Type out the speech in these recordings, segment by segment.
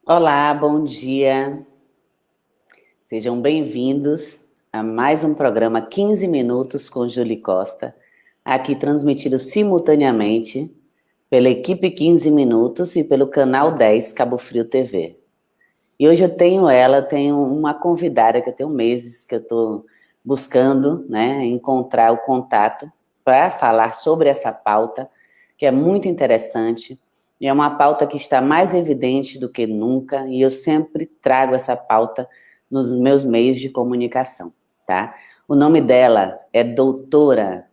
Olá, bom dia. Sejam bem-vindos a mais um programa 15 Minutos com Julie Costa, aqui transmitido simultaneamente pela equipe 15 Minutos e pelo canal 10 Cabo Frio TV. E hoje eu tenho uma convidada que eu tenho meses que eu estou buscando, né, encontrar o contato para falar sobre essa pauta, que é muito interessante, e é uma pauta que está mais evidente do que nunca, e eu sempre trago essa pauta nos meus meios de comunicação, tá? O nome dela é doutora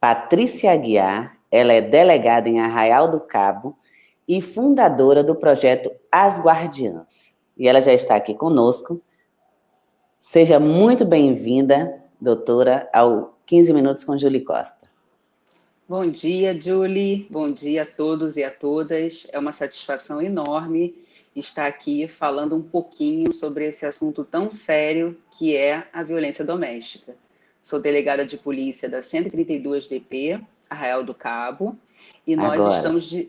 Patrícia Aguiar, ela é delegada em Arraial do Cabo e fundadora do projeto As Guardiãs. E ela já está aqui conosco. Seja muito bem-vinda, doutora, ao 15 Minutos com Julie Costa. Bom dia, Julie. Bom dia a todos e a todas. É uma satisfação enorme estar aqui falando um pouquinho sobre esse assunto tão sério que é a violência doméstica. Sou delegada de polícia da 132 DP, Arraial do Cabo, e nós Agora. estamos de...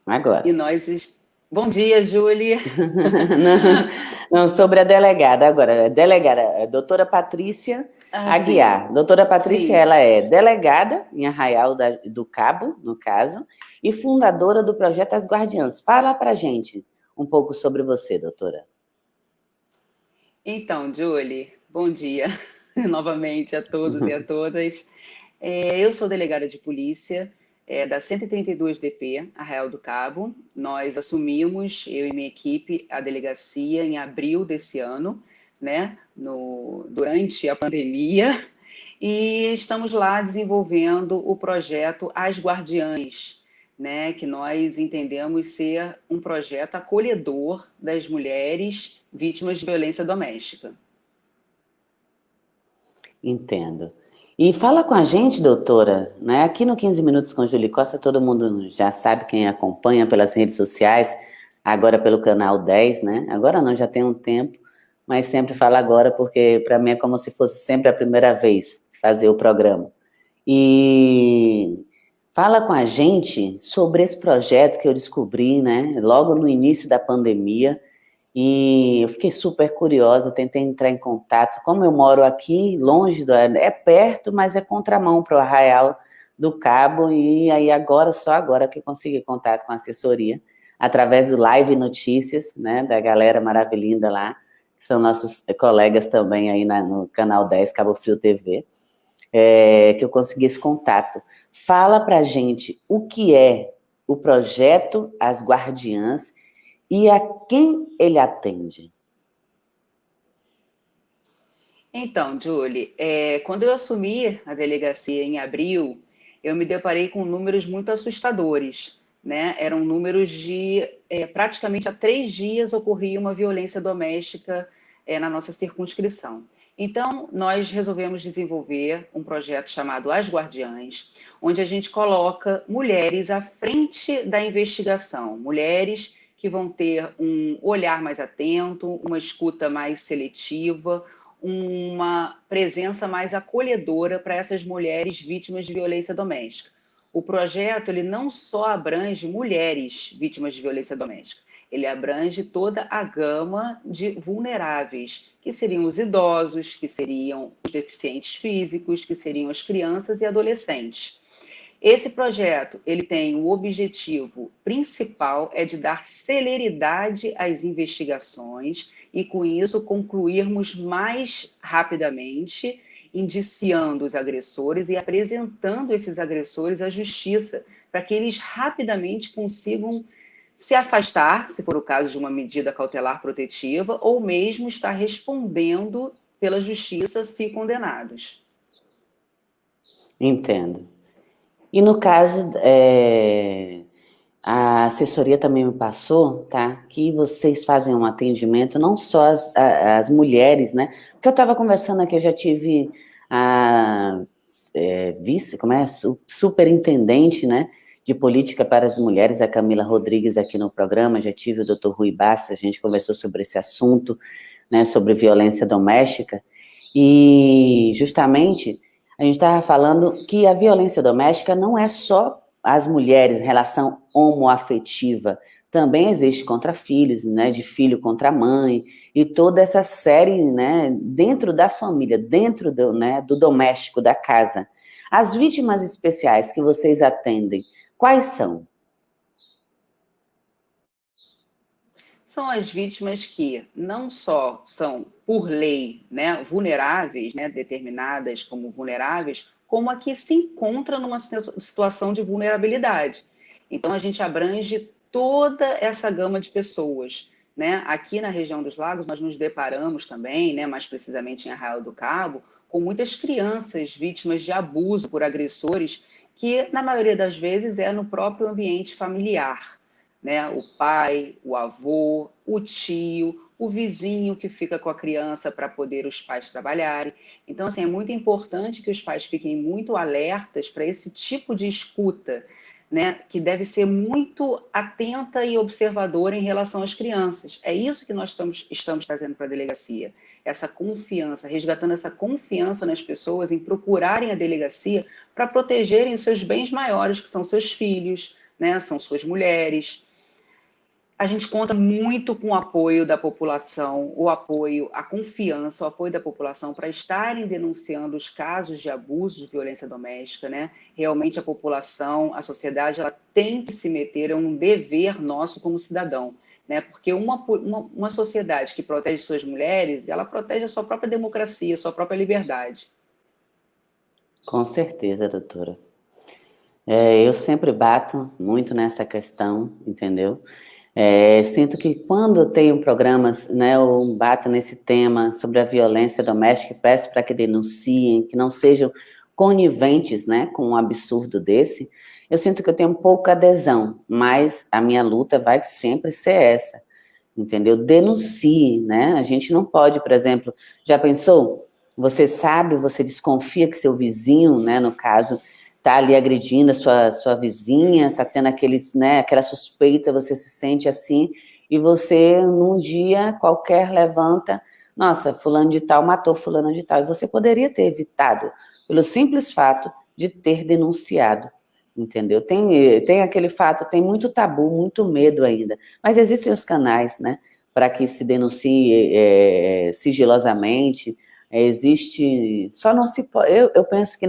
Agora. E nós... Bom dia, Julie. Não, sobre a delegada agora. A delegada, a doutora Patrícia Sim. Aguiar. Doutora Patrícia, Sim. ela é delegada em Arraial do Cabo, no caso, e fundadora do projeto As Guardiãs. Fala pra gente um pouco sobre você, doutora. Então, Julie, bom dia novamente a todos e a todas. Eu sou delegada de polícia da 132 DP, Arraial do Cabo. Nós assumimos, eu e minha equipe, a delegacia em abril desse ano, né, durante a pandemia, e estamos lá desenvolvendo o projeto As Guardiãs, né, que nós entendemos ser um projeto acolhedor das mulheres vítimas de violência doméstica. Entendo. E fala com a gente, doutora, né? Aqui no 15 Minutos com Julie Costa, todo mundo já sabe quem acompanha pelas redes sociais, agora pelo canal 10, né? Agora não, já tem um tempo, mas sempre falo agora porque para mim é como se fosse sempre a primeira vez de fazer o programa. E fala com a gente sobre esse projeto que eu descobri, né? Logo no início da pandemia, e eu fiquei super curiosa, tentei entrar em contato. Como eu moro aqui, longe, é perto, mas é contramão para o Arraial do Cabo, e aí agora, só agora que eu consegui contato com a assessoria, através do Live Notícias, né, da galera maravilhosa lá, que são nossos colegas também aí no canal 10 Cabo Frio TV, que eu consegui esse contato. Fala pra gente o que é o projeto As Guardiãs e a quem ele atende? Então, Julie, quando eu assumi a delegacia em abril, eu me deparei com números muito assustadores, né? Eram números de praticamente há 3 dias ocorria uma violência doméstica na nossa circunscrição. Então, nós resolvemos desenvolver um projeto chamado As Guardiãs, onde a gente coloca mulheres à frente da investigação, mulheres que vão ter um olhar mais atento, uma escuta mais seletiva, uma presença mais acolhedora para essas mulheres vítimas de violência doméstica. O projeto ele não só abrange mulheres vítimas de violência doméstica, ele abrange toda a gama de vulneráveis, que seriam os idosos, que seriam os deficientes físicos, que seriam as crianças e adolescentes. Esse projeto, ele tem o objetivo principal é de dar celeridade às investigações e com isso concluirmos mais rapidamente, indiciando os agressores e apresentando esses agressores à justiça, para que eles rapidamente consigam se afastar, se for o caso de uma medida cautelar protetiva, ou mesmo estar respondendo pela justiça se condenados. Entendo. E no caso, a assessoria também me passou, tá? Que vocês fazem um atendimento não só às mulheres, né? Porque eu estava conversando aqui, eu já tive a vice, como é? Superintendente, né? De política para as mulheres, a Camila Rodrigues, aqui no programa, já tive o doutor Rui Bastos, a gente conversou sobre esse assunto, né? Sobre violência doméstica, e justamente a gente estava falando que a violência doméstica não é só as mulheres, relação homoafetiva, também existe contra filhos, né, de filho contra mãe, e toda essa série, né, dentro da família, dentro do, né, do doméstico, da casa. As vítimas especiais que vocês atendem, quais são? São as vítimas que não só são, por lei, né, vulneráveis, né, determinadas como vulneráveis, como a que se encontra numa situação de vulnerabilidade. Então, a gente abrange toda essa gama de pessoas. Né? Aqui na região dos Lagos, nós nos deparamos também, né, mais precisamente em Arraial do Cabo, com muitas crianças vítimas de abuso por agressores, que, na maioria das vezes, é no próprio ambiente familiar. Né? O pai, o avô, o tio, o vizinho que fica com a criança para poder os pais trabalharem. Então, assim, é muito importante que os pais fiquem muito alertas para esse tipo de escuta, né, que deve ser muito atenta e observadora em relação às crianças. É isso que nós estamos trazendo para a delegacia, essa confiança, resgatando essa confiança nas pessoas em procurarem a delegacia para protegerem os seus bens maiores, que são seus filhos, né, são suas mulheres. A gente conta muito com o apoio da população, o apoio, a confiança, o apoio da população para estarem denunciando os casos de abuso de violência doméstica, né? Realmente a população, a sociedade, ela tem que se meter, é um dever nosso como cidadão, né? Porque uma sociedade que protege suas mulheres, ela protege a sua própria democracia, a sua própria liberdade. Com certeza, doutora. Eu sempre bato muito nessa questão, entendeu? Sinto que quando tenho programas, né, eu bato nesse tema sobre a violência doméstica e peço para que denunciem, que não sejam coniventes, né, com um absurdo desse, eu sinto que eu tenho pouca adesão, mas a minha luta vai sempre ser essa, entendeu? Denuncie, né? A gente não pode, por exemplo, já pensou? Você sabe, você desconfia que seu vizinho, né, no caso, tá ali agredindo a sua vizinha, tá tendo aqueles, né, aquela suspeita, você se sente assim, e você, num dia qualquer, levanta, nossa, fulano de tal matou fulano de tal, e você poderia ter evitado, pelo simples fato de ter denunciado, entendeu? Tem aquele fato, tem muito tabu, muito medo ainda, mas existem os canais, né, para que se denuncie sigilosamente, existe, só não se pode, eu penso que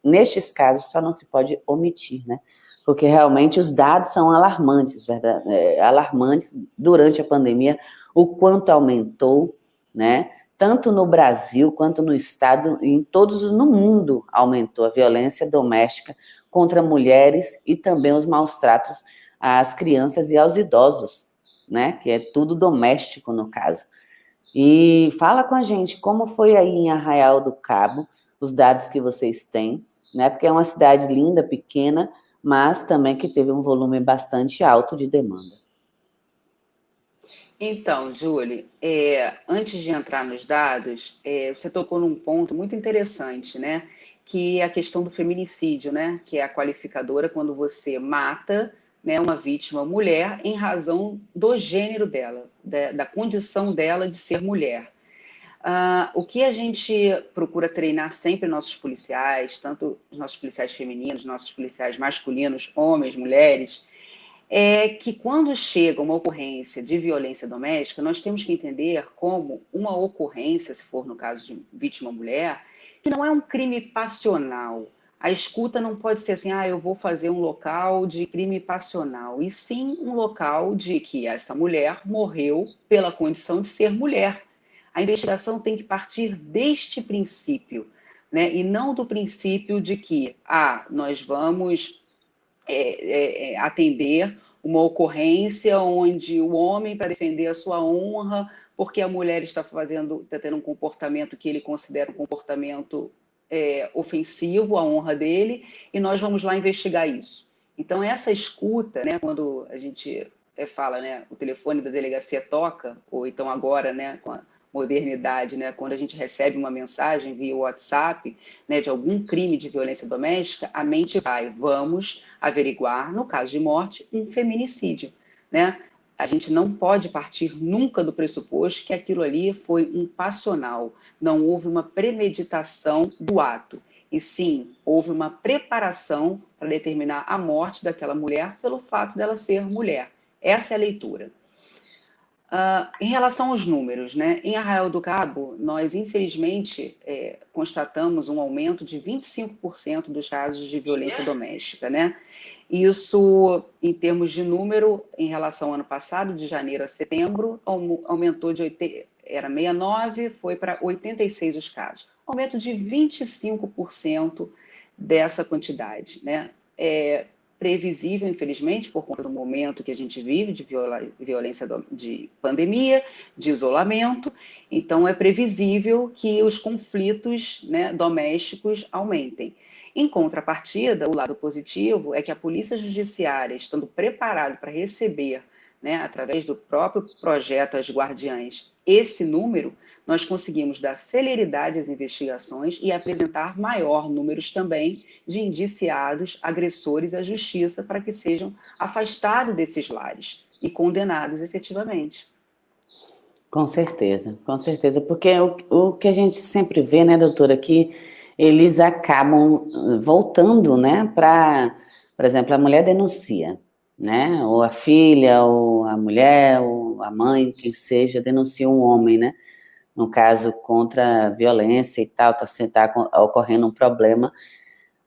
nestes casos só não se pode omitir, né? Porque realmente os dados são alarmantes, verdade? Alarmantes durante a pandemia, o quanto aumentou, né? Tanto no Brasil quanto no estado, em todos no mundo aumentou a violência doméstica contra mulheres e também os maus tratos às crianças e aos idosos, né? Que é tudo doméstico no caso. E fala com a gente como foi aí em Arraial do Cabo, os dados que vocês têm, né? Porque é uma cidade linda, pequena, mas também que teve um volume bastante alto de demanda. Então, Julie, antes de entrar nos dados, você tocou num ponto muito interessante, né? Que é a questão do feminicídio, né? Que é a qualificadora quando você mata, né, uma vítima mulher em razão do gênero dela, da condição dela de ser mulher. O que a gente procura treinar sempre nossos policiais, tanto os nossos policiais femininos, nossos policiais masculinos, homens, mulheres, é que quando chega uma ocorrência de violência doméstica, nós temos que entender como uma ocorrência, se for no caso de vítima mulher, que não é um crime passional. A escuta não pode ser assim, eu vou fazer um local de crime passional, e sim um local de que essa mulher morreu pela condição de ser mulher. A investigação tem que partir deste princípio, né? E não do princípio de que, nós vamos atender uma ocorrência onde o homem, para defender a sua honra, porque a mulher está tendo um comportamento que ele considera um comportamento ofensivo à honra dele, e nós vamos lá investigar isso. Então, essa escuta, né, quando a gente fala, né, o telefone da delegacia toca, ou então agora, né, com a modernidade, né, quando a gente recebe uma mensagem via WhatsApp, né, de algum crime de violência doméstica, a mente vai, vamos averiguar, no caso de morte, um feminicídio, né? A gente não pode partir nunca do pressuposto que aquilo ali foi um passional, não houve uma premeditação do ato, e sim, houve uma preparação para determinar a morte daquela mulher pelo fato dela ser mulher. Essa é a leitura. Em relação aos números, né? Em Arraial do Cabo, nós, infelizmente, constatamos um aumento de 25% dos casos de violência doméstica, né? Isso, em termos de número, em relação ao ano passado, de janeiro a setembro, aumentou era 69, foi para 86 os casos. Aumento de 25% dessa quantidade, né? Previsível, infelizmente, por conta do momento que a gente vive de violência de pandemia, de isolamento. Então, é previsível que os conflitos, né, domésticos aumentem. Em contrapartida, o lado positivo é que a Polícia Judiciária, estando preparada para receber, né, através do próprio projeto As Guardiãs, esse número, nós conseguimos dar celeridade às investigações e apresentar maior números também de indiciados, agressores à justiça, para que sejam afastados desses lares e condenados efetivamente. Com certeza, porque o que a gente sempre vê, né, doutora, que eles acabam voltando, né, por exemplo, a mulher denuncia, né, ou a filha, ou a mulher, ou a mãe, quem seja, denuncia um homem, né, no caso, contra a violência e tal, tá ocorrendo um problema,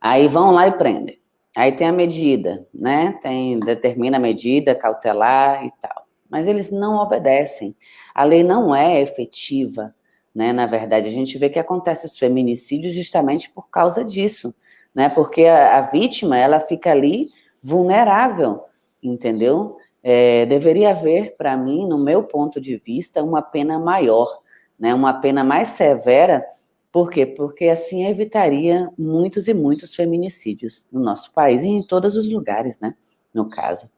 aí vão lá e prendem. Aí tem a medida, né, determina a medida cautelar e tal, mas eles não obedecem. A lei não é efetiva, né, na verdade, a gente vê que acontece os feminicídios justamente por causa disso, né, porque a vítima, ela fica ali vulnerável, entendeu? Deveria haver, para mim, no meu ponto de vista, uma pena maior, né, uma pena mais severa. Por quê? Porque assim evitaria muitos e muitos feminicídios no nosso país e em todos os lugares, né, no caso.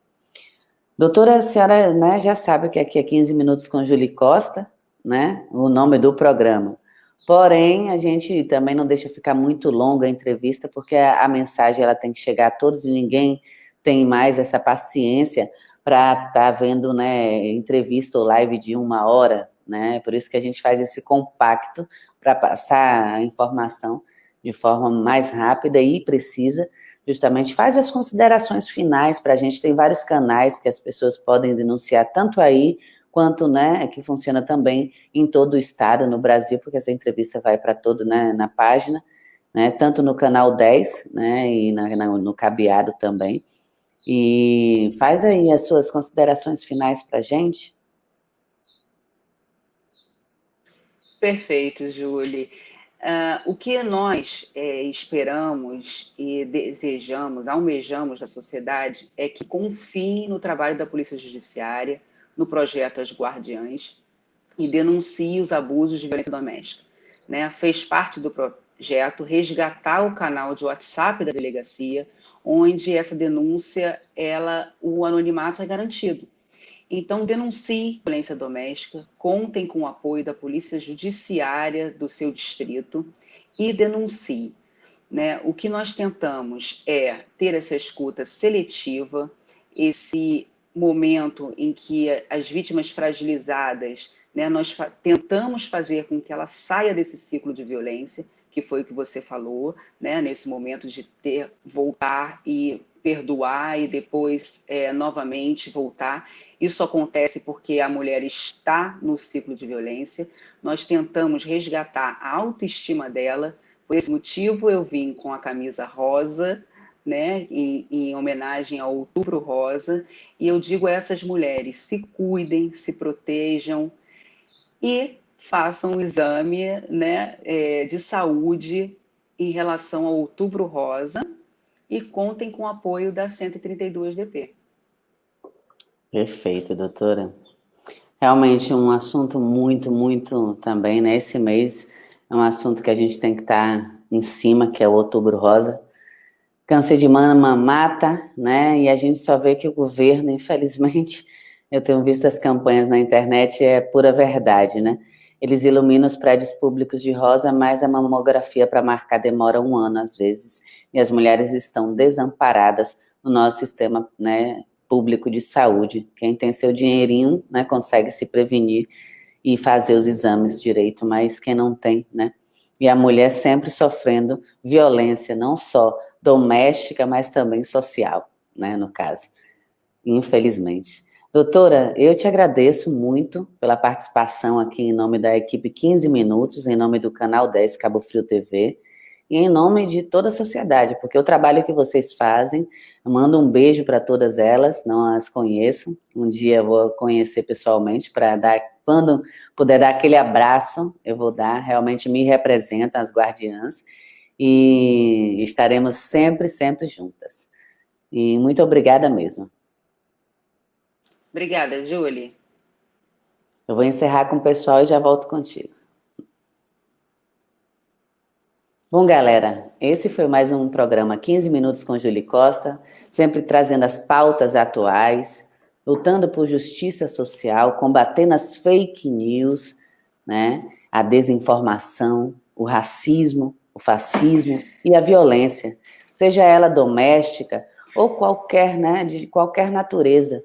Doutora, a senhora, né, já sabe que aqui é 15 minutos com Julie Costa, né, o nome do programa. Porém, a gente também não deixa ficar muito longa a entrevista, porque a mensagem ela tem que chegar a todos e ninguém tem mais essa paciência para estar vendo, né, entrevista ou live de 1 hora, né? Por isso que a gente faz esse compacto para passar a informação de forma mais rápida e precisa. Justamente faz as considerações finais para a gente. Tem vários canais que as pessoas podem denunciar, tanto aí quanto, né, que funciona também em todo o estado, no Brasil, porque essa entrevista vai para todo, né, na página, né, tanto no canal 10, né, e no Cabeado também. E faz aí as suas considerações finais para a gente. Perfeito, Julie. O que nós esperamos e desejamos, almejamos da sociedade é que confie no trabalho da Polícia Judiciária, no projeto As Guardiãs, e denuncie os abusos de violência doméstica. Né? Fez parte do projeto resgatar o canal de WhatsApp da delegacia, onde essa denúncia, o anonimato é garantido. Então, denuncie violência doméstica, contem com o apoio da Polícia Judiciária do seu distrito e denuncie. Né? O que nós tentamos é ter essa escuta seletiva, esse momento em que as vítimas fragilizadas, né, nós tentamos fazer com que ela saia desse ciclo de violência, que foi o que você falou, né, nesse momento de voltar e perdoar e depois novamente voltar. Isso acontece porque a mulher está no ciclo de violência. Nós tentamos resgatar a autoestima dela. Por esse motivo, eu vim com a camisa rosa, né, em homenagem ao Outubro Rosa. E eu digo a essas mulheres, se cuidem, se protejam e façam um exame, né, de saúde em relação ao Outubro Rosa e contem com o apoio da 132DP. Perfeito, doutora. Realmente um assunto muito também, né? Esse mês é um assunto que a gente tem que estar em cima, que é o Outubro Rosa. Câncer de mama mata, né? E a gente só vê que o governo, infelizmente, eu tenho visto as campanhas na internet, é pura verdade, né? Eles iluminam os prédios públicos de rosa, mas a mamografia para marcar demora 1 ano, às vezes. E as mulheres estão desamparadas no nosso sistema, né, público de saúde. Quem tem seu dinheirinho, né, consegue se prevenir e fazer os exames direito, mas quem não tem, né? E a mulher sempre sofrendo violência, não só doméstica, mas também social, né, no caso, infelizmente. Doutora, eu te agradeço muito pela participação aqui em nome da equipe 15 Minutos, em nome do Canal 10 Cabo Frio TV, e em nome de toda a sociedade, porque o trabalho que vocês fazem, eu mando um beijo para todas elas, não as conheço, um dia eu vou conhecer pessoalmente, para dar, quando puder dar aquele abraço, eu vou dar, realmente me representam as guardiãs, e estaremos sempre, sempre juntas. E muito obrigada mesmo. Obrigada, Julie. Eu vou encerrar com o pessoal e já volto contigo. Bom, galera, esse foi mais um programa 15 Minutos com Julie Costa, sempre trazendo as pautas atuais, lutando por justiça social, combatendo as fake news, né, a desinformação, o racismo, o fascismo e a violência, seja ela doméstica ou qualquer, né, de qualquer natureza.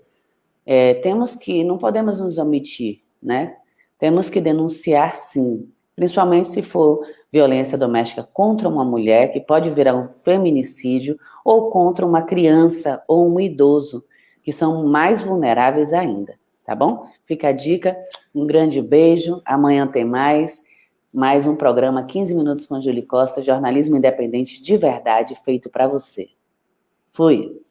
Não podemos nos omitir, né? Temos que denunciar sim, principalmente se for violência doméstica contra uma mulher, que pode virar um feminicídio, ou contra uma criança ou um idoso, que são mais vulneráveis ainda, tá bom? Fica a dica, um grande beijo, amanhã tem mais um programa 15 Minutos com Julie Costa, jornalismo independente de verdade feito para você. Fui!